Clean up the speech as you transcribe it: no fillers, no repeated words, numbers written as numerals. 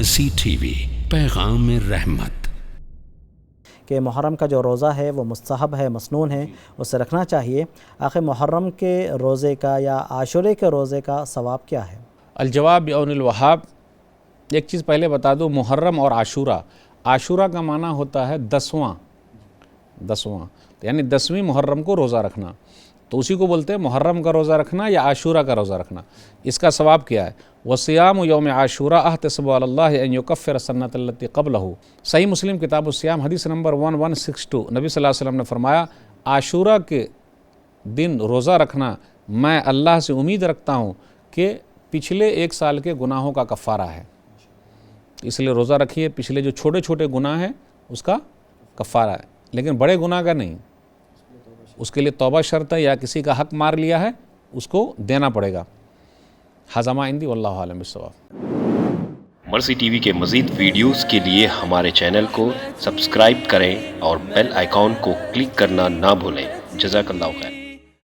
مرسی T V, پیغام رحمت۔ کہ محرم کا جو روزہ ہے وہ مستحب ہے، مسنون ہے، اسے رکھنا چاہیے۔ آخر محرم کے روزے کا یا عاشورے کے روزے کا ثواب کیا ہے؟ الجواب بعون الوہاب۔ ایک چیز پہلے بتا دو، محرم اور عاشورہ، عاشورہ کا معنی ہوتا ہے 10واں، یعنی 10ویں محرم کو روزہ رکھنا، تو اسی کو بولتے ہیں محرم کا روزہ رکھنا یا عاشورہ کا روزہ رکھنا۔ اس کا ثواب کیا ہے؟ وصیام یوم عاشورہ احتسب علی اللہ ان یکفر السنۃ التی قبلہ۔ صحیح مسلم کتاب الصیام حدیث نمبر 1162، نبی صلی اللہ علیہ وسلم نے فرمایا عاشورہ کے دن روزہ رکھنا میں اللہ سے امید رکھتا ہوں کہ پچھلے 1 سال کے گناہوں کا کفارہ ہے، اس لیے روزہ رکھیے۔ پچھلے جو چھوٹے چھوٹے گناہ ہیں اس کا کفارہ ہے، لیکن بڑے گناہ کا نہیں، اس کے لیے توبہ شرط ہے، یا کسی کا حق مار لیا ہے اس کو دینا پڑے گا۔ ھذا ما عندی واللہ اعلم بالصواب۔ مرسی ٹی وی کے مزید ویڈیوز کے لیے ہمارے چینل کو سبسکرائب کریں اور بیل آئیکن کو کلک کرنا نہ بھولیں۔ جزاک اللہ خیر۔